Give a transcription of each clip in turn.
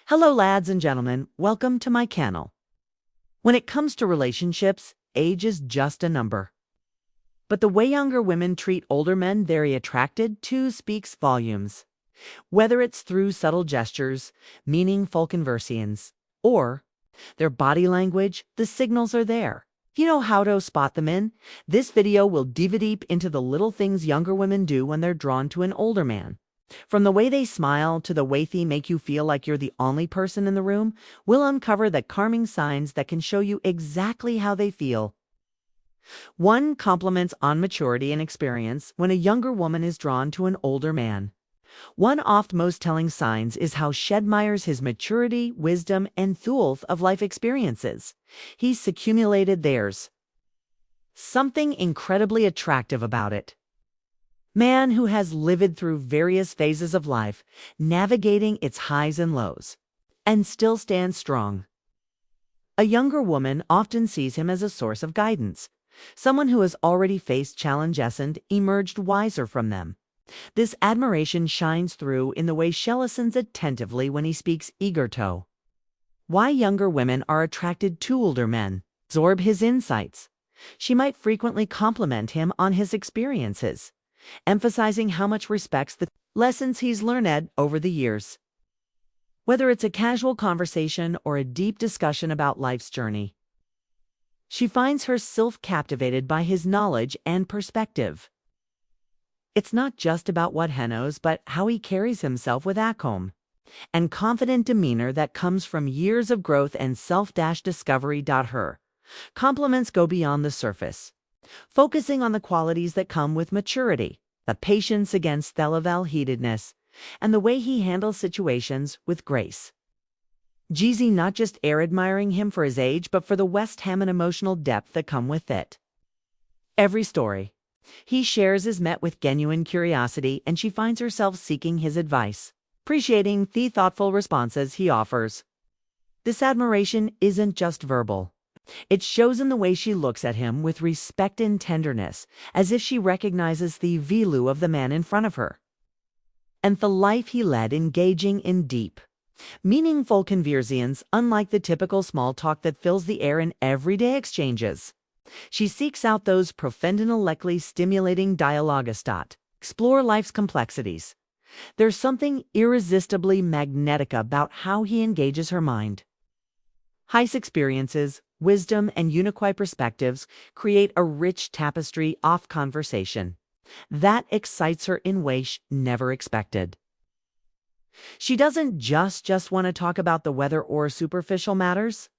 Hello lads and gentlemen, welcome to my channel. When it comes to relationships, age is just a number. But the way younger women treat older men very attracted to speaks volumes. Whether it's through subtle gestures, meaningful conversations, or their body language, the signals are there. If you know how to spot them in, this video will dive deep into the little things younger women do when they're drawn to an older man. From the way they smile to the way they make you feel like you're the only person in the room, we'll uncover the calming signs that can show you exactly how they feel. 1. Compliments on maturity and experience when a younger woman is drawn to an older man. One of the most telling signs is how she admires his maturity, wisdom, and wealth of life experiences. He's accumulated theirs. Something incredibly attractive about it. Man who has lived through various phases of life, navigating its highs and lows, and still stands strong. A younger woman often sees him as a source of guidance, someone who has already faced challenges and emerged wiser from them. This admiration shines through in the way she listens attentively when he speaks eager to. Why younger women are attracted to older men. Absorb his insights. She might frequently compliment him on his experiences, emphasizing how much respects the lessons he's learned over the years. Whether it's a casual conversation or a deep discussion about life's journey, she finds herself captivated by his knowledge and perspective. It's not just about what he knows, but how he carries himself with aplomb and confident demeanor that comes from years of growth and self-discovery. Her compliments go beyond the surface, focusing on the qualities that come with maturity, the patience against the level-headedness, and the way he handles situations with grace. Jeezy not just admiring him for his age, but for the West Ham and emotional depth that come with it. Every story he shares is met with genuine curiosity, and she finds herself seeking his advice, appreciating the thoughtful responses he offers. This admiration isn't just verbal. It shows in the way she looks at him with respect and tenderness, as if she recognizes the value of the man in front of her, and the life he led, engaging in deep, meaningful conversations, unlike the typical small talk that fills the air in everyday exchanges. She seeks out those profound intellectually stimulating dialogues that explore life's complexities. There's something irresistibly magnetic about how he engages her mind. His experiences, wisdom, and unique perspectives create a rich tapestry of conversation that excites her in ways she never expected. She doesn't just want to talk about the weather or superficial matters.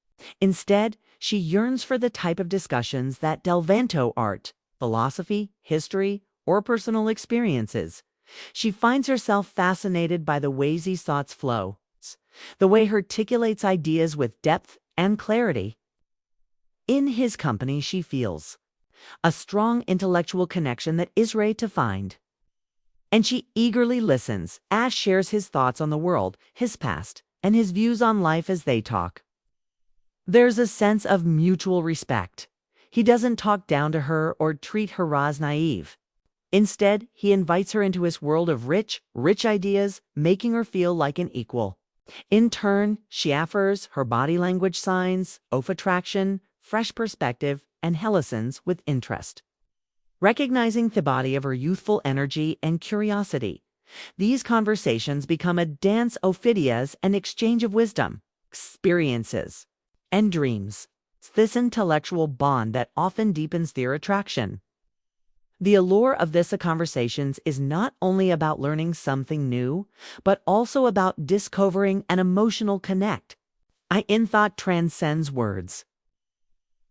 Instead, she yearns for the type of discussions that delve into art, philosophy, history, or personal experiences. She finds herself fascinated by the ways his thoughts flow, the way he articulates ideas with depth and clarity. In his company, she feels a strong intellectual connection that is rare to find. And she eagerly listens as shares his thoughts on the world, his past, and his views on life as they talk. There's a sense of mutual respect. He doesn't talk down to her or treat her as naive. Instead, he invites her into his world of rich ideas, making her feel like an equal. In turn, she offers her body language signs of attraction, fresh perspective, and listens with interest, recognizing the body of her youthful energy and curiosity. These conversations become a dance of ideas, an exchange of wisdom, experiences, and dreams. It's this intellectual bond that often deepens their attraction. The allure of these conversations is not only about learning something new, but also about discovering an emotional connect. In thought transcends words.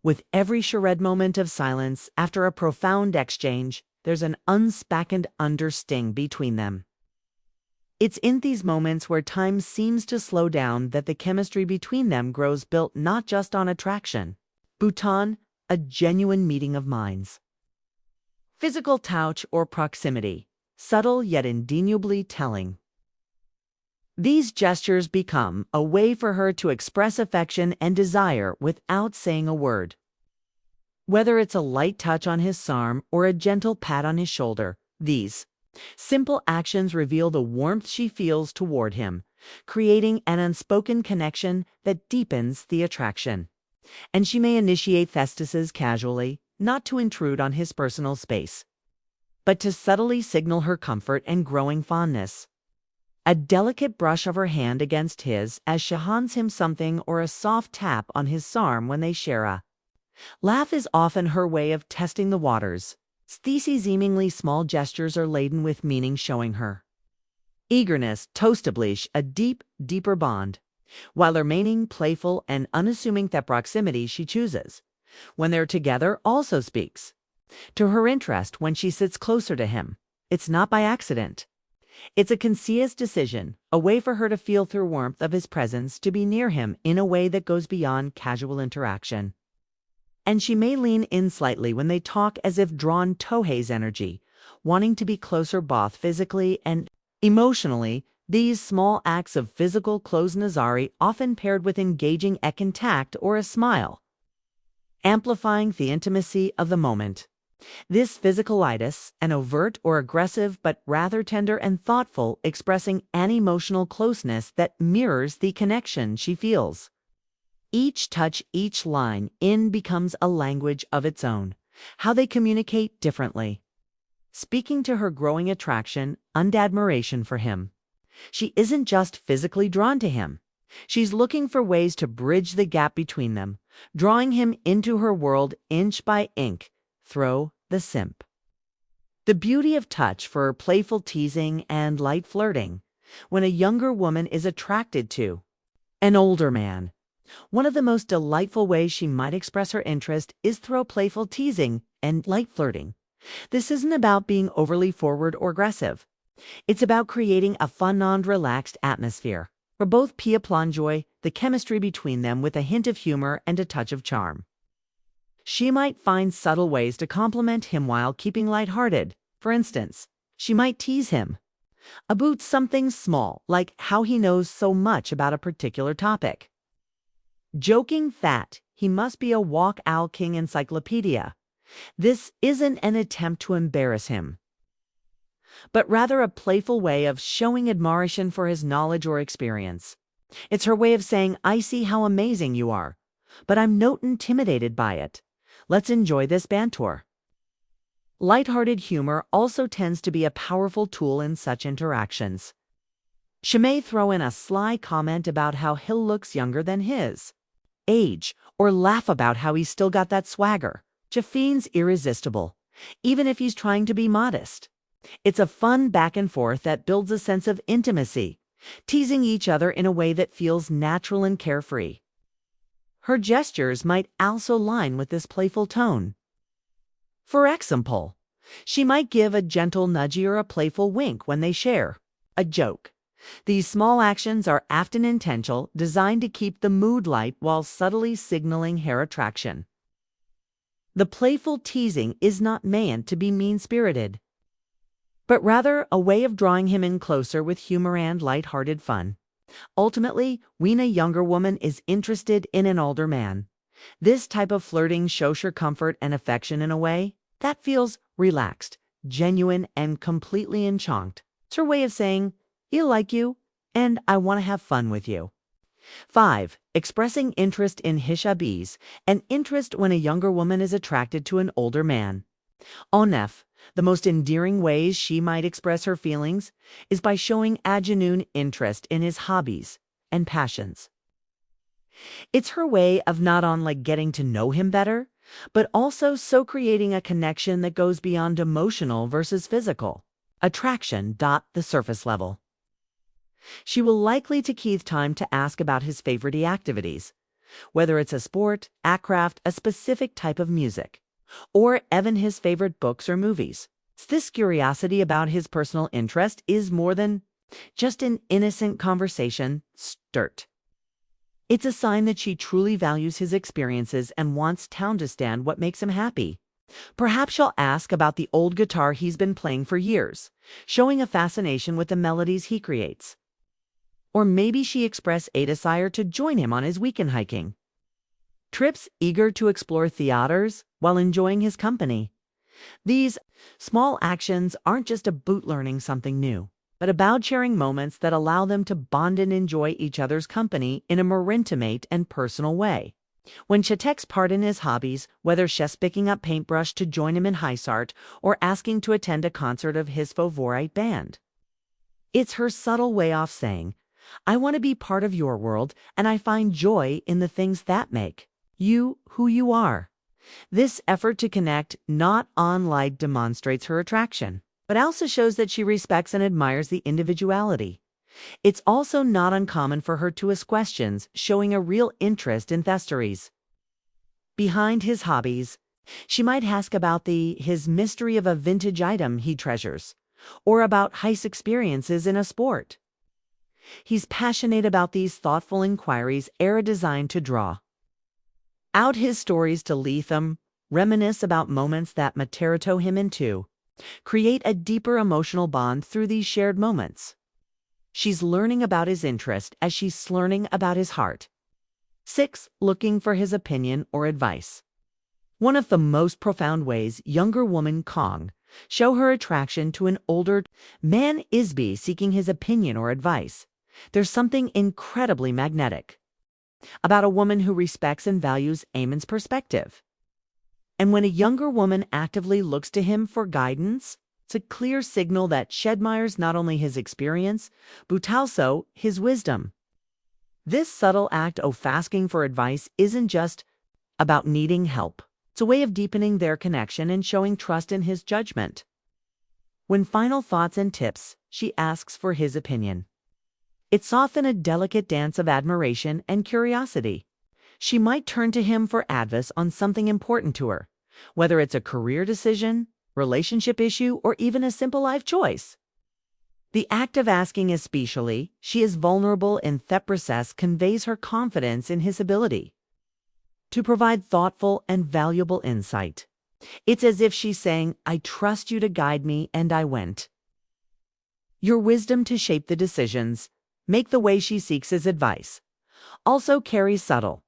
With every shared moment of silence after a profound exchange, there's an unspoken understanding between them. It's in these moments where time seems to slow down that the chemistry between them grows, built not just on attraction, but on a genuine meeting of minds. Physical touch or proximity, subtle yet indefinably telling. These gestures become a way for her to express affection and desire without saying a word. Whether it's a light touch on his arm or a gentle pat on his shoulder, these simple actions reveal the warmth she feels toward him, creating an unspoken connection that deepens the attraction. And she may initiate festices casually, not to intrude on his personal space, but to subtly signal her comfort and growing fondness. A delicate brush of her hand against his as she hands him something, or a soft tap on his arm when they share a laugh is often her way of testing the waters. These seemingly small gestures are laden with meaning, showing her eagerness to establish a deeper bond, while remaining playful and unassuming. That proximity she chooses when they're together also speaks to her interest when she sits closer to him. It's not by accident. It's a conscious decision, a way for her to feel through warmth of his presence, to be near him in a way that goes beyond casual interaction. And she may lean in slightly when they talk, as if drawn to his energy, wanting to be closer both physically and emotionally. These small acts of physical closeness are often paired with engaging eye contact or a smile, amplifying the intimacy of the moment. This physicalitis, an overt or aggressive but rather tender and thoughtful, expressing an emotional closeness that mirrors the connection she feels. Each touch, each line in becomes a language of its own, how they communicate differently, speaking to her growing attraction and admiration for him. She isn't just physically drawn to him. She's looking for ways to bridge the gap between them, drawing him into her world inch by inch. Throw the simp. The beauty of touch for playful teasing and light flirting. When a younger woman is attracted to an older man, one of the most delightful ways she might express her interest is through playful teasing and light flirting. This isn't about being overly forward or aggressive. It's about creating a fun and relaxed atmosphere where both people enjoy the chemistry between them, with a hint of humor and a touch of charm. She might find subtle ways to compliment him while keeping lighthearted. For instance, she might tease him about something small, like how he knows so much about a particular topic, joking that he must be a walk-out-king encyclopedia. This isn't an attempt to embarrass him, but rather a playful way of showing admiration for his knowledge or experience. It's her way of saying, "I see how amazing you are, but I'm not intimidated by it. Let's enjoy this banter." Lighthearted humor also tends to be a powerful tool in such interactions. She may throw in a sly comment about how he looks younger than his age, or laugh about how he's still got that swagger. Jaffene's irresistible, even if he's trying to be modest. It's a fun back and forth that builds a sense of intimacy, teasing each other in a way that feels natural and carefree. Her gestures might also align with this playful tone. For example, she might give a gentle nudge or a playful wink when they share a joke. These small actions are often intentional, designed to keep the mood light while subtly signaling her attraction. The playful teasing is not meant to be mean-spirited, but rather a way of drawing him in closer with humor and light-hearted fun. Ultimately, when a younger woman is interested in an older man, this type of flirting shows her comfort and affection in a way that feels relaxed, genuine, and completely enchanted. It's her way of saying, "I like you, and I want to have fun with you." 5. Expressing interest in his hobbies. An interest when a younger woman is attracted to an older man. Onef, the most endearing ways she might express her feelings is by showing a genuine interest in his hobbies and passions. It's her way of not only getting to know him better, but also creating a connection that goes beyond emotional versus physical attraction. The surface level. She will likely take time to ask about his favorite activities, whether it's a sport, a craft, a specific type of music, or even his favorite books or movies. This curiosity about his personal interest is more than just an innocent conversation start. It's a sign that she truly values his experiences and wants to understand what makes him happy. Perhaps she'll ask about the old guitar he's been playing for years, showing a fascination with the melodies he creates. Or maybe she expressed a desire to join him on his weekend hiking trips, eager to explore theaters while enjoying his company. These small actions aren't just about learning something new. but about sharing moments that allow them to bond and enjoy each other's company in a more intimate and personal way. When she takes part in his hobbies, whether she's picking up paintbrush to join him in art or asking to attend a concert of his favorite band, it's her subtle way of saying, I want to be part of your world, and I find joy in the things that make you who you are. This effort to connect not only demonstrates her attraction, but also shows that she respects and admires the individuality. It's also not uncommon for her to ask questions, showing a real interest in theories. Behind his hobbies, she might ask about his mystery of a vintage item he treasures, or about heist experiences in a sport. He's passionate about these thoughtful inquiries are designed to draw out his stories to let them reminisce about moments that mattered him into, create a deeper emotional bond through these shared moments. She's learning about his interest as she's learning about his heart. 6. Looking for his opinion or advice. One of the most profound ways younger women can show her attraction to an older man is by seeking his opinion or advice. There's something incredibly magnetic about a woman who respects and values Eamon's perspective. And when a younger woman actively looks to him for guidance, it's a clear signal that she admires not only his experience, but also his wisdom. This subtle act of asking for advice isn't just about needing help. It's a way of deepening their connection and showing trust in his judgment. When final thoughts and tips, she asks for his opinion. It's often a delicate dance of admiration and curiosity. She might turn to him for advice on something important to her, whether it's a career decision, relationship issue, or even a simple life choice. The act of asking, especially she is vulnerable in that process, conveys her confidence in his ability to provide thoughtful and valuable insight. It's as if she's saying, I trust you to guide me, and I went. Your wisdom to shape the decisions, make the way she seeks his advice, also carries subtle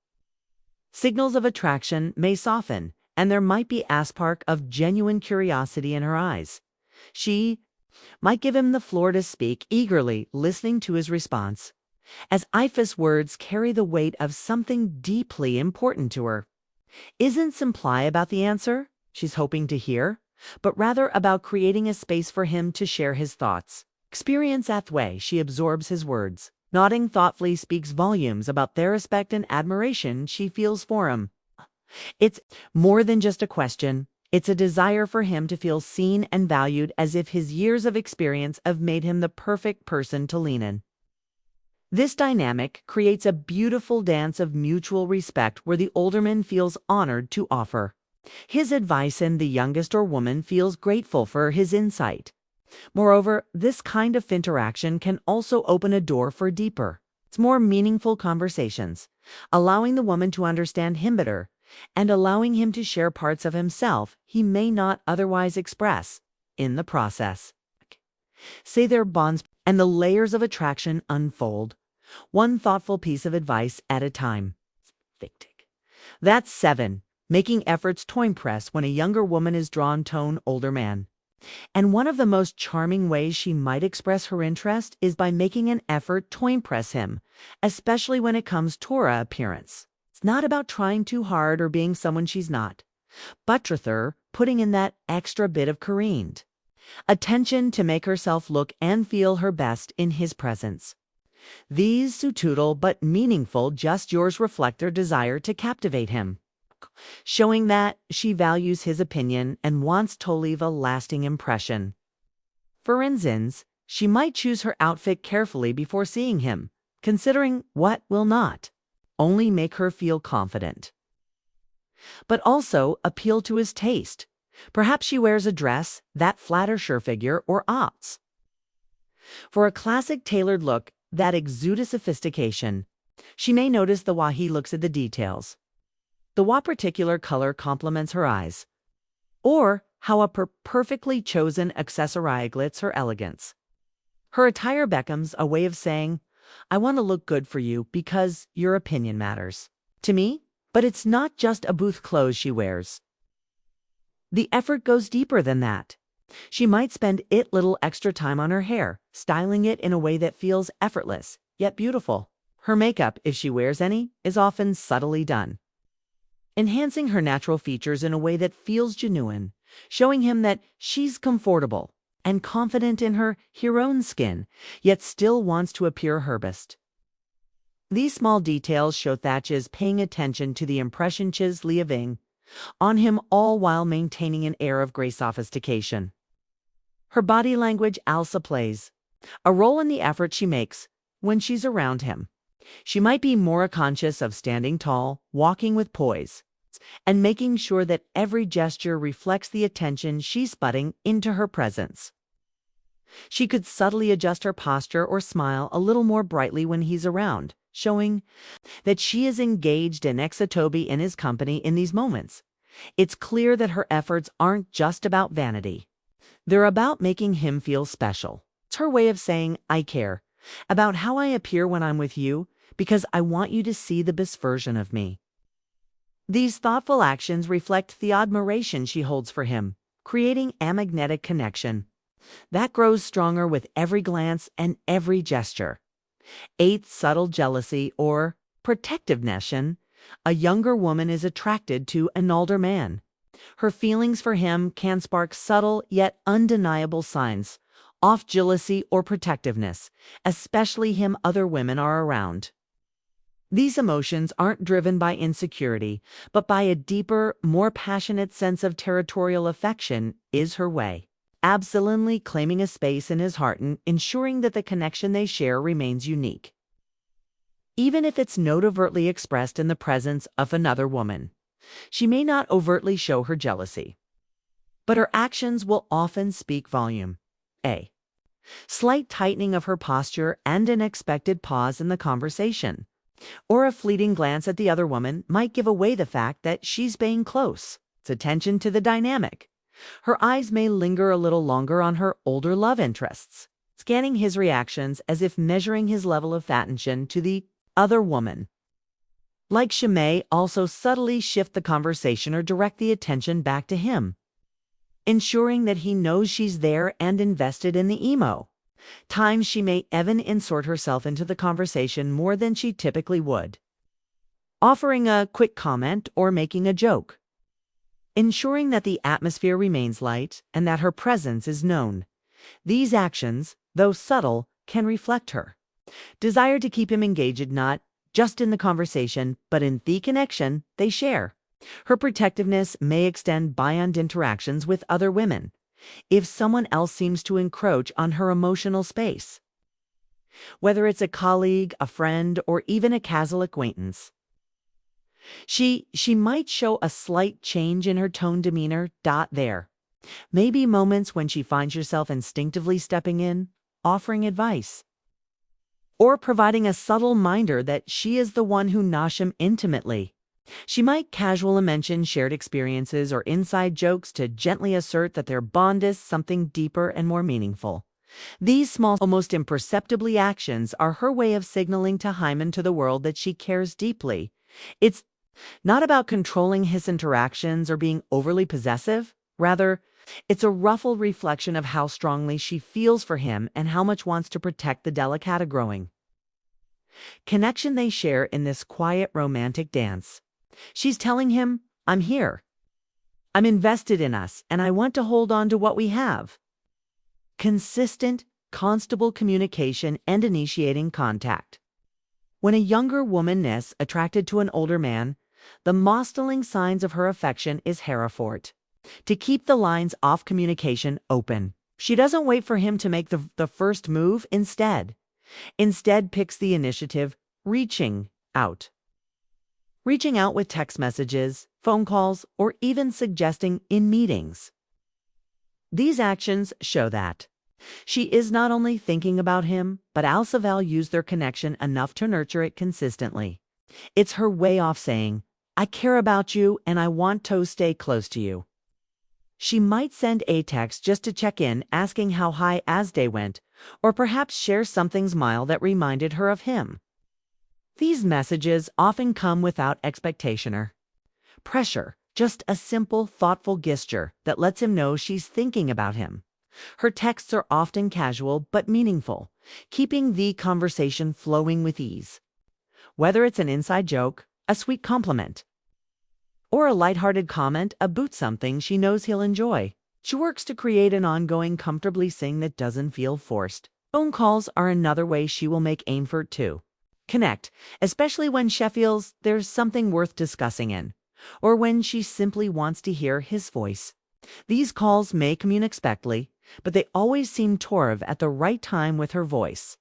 signals of attraction may soften, and there might be a spark of genuine curiosity in her eyes. She might give him the floor to speak, eagerly listening to his response, as Ifa's words carry the weight of something deeply important to her. Isn't simply about the answer she's hoping to hear, but rather about creating a space for him to share his thoughts. Experience that way she absorbs his words. Nodding thoughtfully speaks volumes about their respect and admiration she feels for him. It's more than just a question. It's a desire for him to feel seen and valued, as if his years of experience have made him the perfect person to lean in. This dynamic creates a beautiful dance of mutual respect where the older man feels honored to offer his advice and the youngest or woman feels grateful for his insight. Moreover, this kind of interaction can also open a door for deeper, more meaningful conversations, allowing the woman to understand him better and allowing him to share parts of himself he may not otherwise express. In the process, say their bonds and the layers of attraction unfold, one thoughtful piece of advice at a time. That's 7. Making efforts to impress when a younger woman is drawn to an older man. And one of the most charming ways she might express her interest is by making an effort to impress him, especially when it comes to her appearance. It's not about trying too hard or being someone she's not, but rather putting in that extra bit of careened attention to make herself look and feel her best in his presence. These subtle but meaningful gestures reflect her desire to captivate him, showing that she values his opinion and wants to leave a lasting impression. For instance, she might choose her outfit carefully before seeing him, considering what will not only make her feel confident, but also appeal to his taste. Perhaps she wears a dress that flatters her figure or opts for a classic tailored look that exudes sophistication. She may notice the way he looks at the details, the what particular color complements her eyes, or how a perfectly chosen accessory glitz her elegance. Her attire becomes a way of saying, I want to look good for you because your opinion matters to me. But it's not just a booth clothes she wears. The effort goes deeper than that. She might spend it little extra time on her hair, styling it in a way that feels effortless, yet beautiful. Her makeup, if she wears any, is often subtly done, enhancing her natural features in a way that feels genuine, showing him that she's comfortable and confident in her own skin, yet still wants to appear her best. These small details show Thatch is paying attention to the impression she's leaving on him, all while maintaining an air of grey sophistication. Her body language also plays a role in the effort she makes when she's around him. She might be more conscious of standing tall, walking with poise, and making sure that every gesture reflects the attention she's putting into her presence. She could subtly adjust her posture or smile a little more brightly when he's around, showing that she is engaged and excited in his company in these moments. It's clear that her efforts aren't just about vanity. They're about making him feel special. It's her way of saying, I care about how I appear when I'm with you because I want you to see the best version of me. These thoughtful actions reflect the admiration she holds for him, creating a magnetic connection that grows stronger with every glance and every gesture. 8. Subtle jealousy or protectiveness. A younger woman is attracted to an older man. Her feelings for him can spark subtle yet undeniable signs of jealousy or protectiveness, especially him other women are around. These emotions aren't driven by insecurity, but by a deeper, more passionate sense of territorial affection is her way, absolutely claiming a space in his heart and ensuring that the connection they share remains unique, even if it's not overtly expressed in the presence of another woman. She may not overtly show her jealousy, but her actions will often speak volume. A slight tightening of her posture and an unexpected pause in the conversation, or a fleeting glance at the other woman might give away the fact that she's paying close attention to the dynamic. Her eyes may linger a little longer on her older love interests, scanning his reactions as if measuring his level of attention to the other woman. Like she may also subtly shift the conversation or direct the attention back to him, ensuring that he knows she's there and invested in the emo. Times she may even insert herself into the conversation more than she typically would, offering a quick comment or making a joke, ensuring that the atmosphere remains light and that her presence is known. These actions, though subtle, can reflect her desire to keep him engaged not just in the conversation, but in the connection they share. Her protectiveness may extend beyond interactions with other women. If someone else seems to encroach on her emotional space, whether it's a colleague, a friend, or even a casual acquaintance, she might show a slight change in her tone demeanor. There may be moments when she finds herself instinctively stepping in, offering advice, or providing a subtle reminder that she is the one who knows him intimately. She might casually mention shared experiences or inside jokes to gently assert that their bond is something deeper and more meaningful. These small, almost imperceptibly actions are her way of signaling to Hyman to the world that she cares deeply. It's not about controlling his interactions or being overly possessive. Rather, it's a ruffled reflection of how strongly she feels for him and how much wants to protect the delicate growing connection they share in this quiet romantic dance. She's telling him, I'm here. I'm invested in us, and I want to hold on to what we have. Consistent, constable communication and initiating contact. When a younger woman is attracted to an older man, the modeling signs of her affection is Hereford to keep the lines of communication open. She doesn't wait for him to make the first move. Instead picks the initiative, reaching out with text messages, phone calls, or even suggesting in meetings. These actions show that she is not only thinking about him, but also values their connection enough to nurture it consistently. It's her way of saying, I care about you and I want to stay close to you. She might send a text just to check in, asking how high as day went, or perhaps share something smile that reminded her of him. These messages often come without expectation or pressure, Just a simple, thoughtful gesture that lets him know she's thinking about him. Her texts are often casual but meaningful, keeping the conversation flowing with ease. Whether it's an inside joke, a sweet compliment, or a lighthearted comment about something she knows he'll enjoy, she works to create an ongoing, comfortably sing that doesn't feel forced. Phone calls are another way she will make effort to connect, especially when she feels there's something worth discussing or when she simply wants to hear his voice. These calls may come unexpectedly, but they always seem torve at the right time with her voice.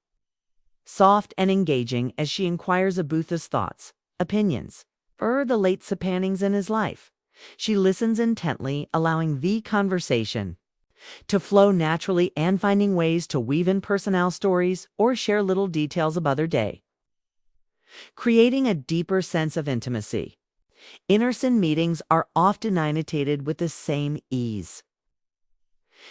Soft and engaging as she inquires about his thoughts, opinions, or the late happenings in his life. She listens intently, allowing the conversation to flow naturally and finding ways to weave in personal stories or share little details about their day, creating a deeper sense of intimacy. In-person meetings are often initiated with the same ease.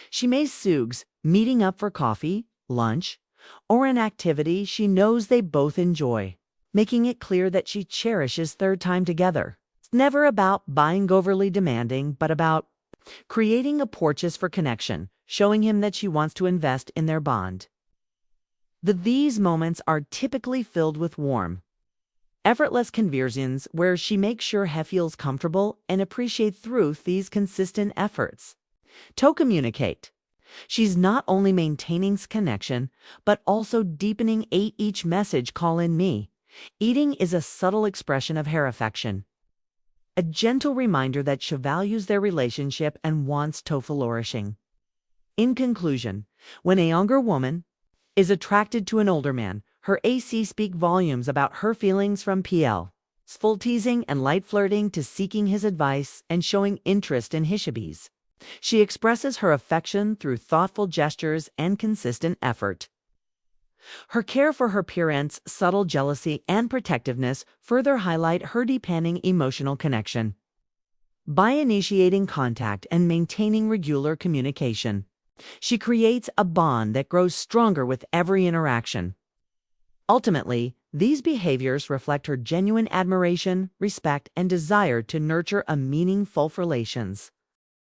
She may sugs meeting up for coffee, lunch, or an activity she knows they both enjoy, making it clear that she cherishes their time together. It's never about being overly demanding, but about creating a porches for connection, showing him that she wants to invest in their bond. These moments are typically filled with warm, effortless conversations where she makes sure he feels comfortable and appreciate through these consistent efforts to communicate. She's not only maintaining connection, but also deepening each message call in me. Eating is a subtle expression of her affection, a gentle reminder that she values their relationship and wants to flourishing. In conclusion, when a younger woman is attracted to an older man, her AC speak volumes about her feelings from PL. Full teasing and light flirting to seeking his advice and showing interest in his hobbies. She expresses her affection through thoughtful gestures and consistent effort. Her care for her parents' subtle jealousy and protectiveness further highlight her deepening emotional connection. By initiating contact and maintaining regular communication, she creates a bond that grows stronger with every interaction. Ultimately, these behaviors reflect her genuine admiration, respect, and desire to nurture a meaningful relations.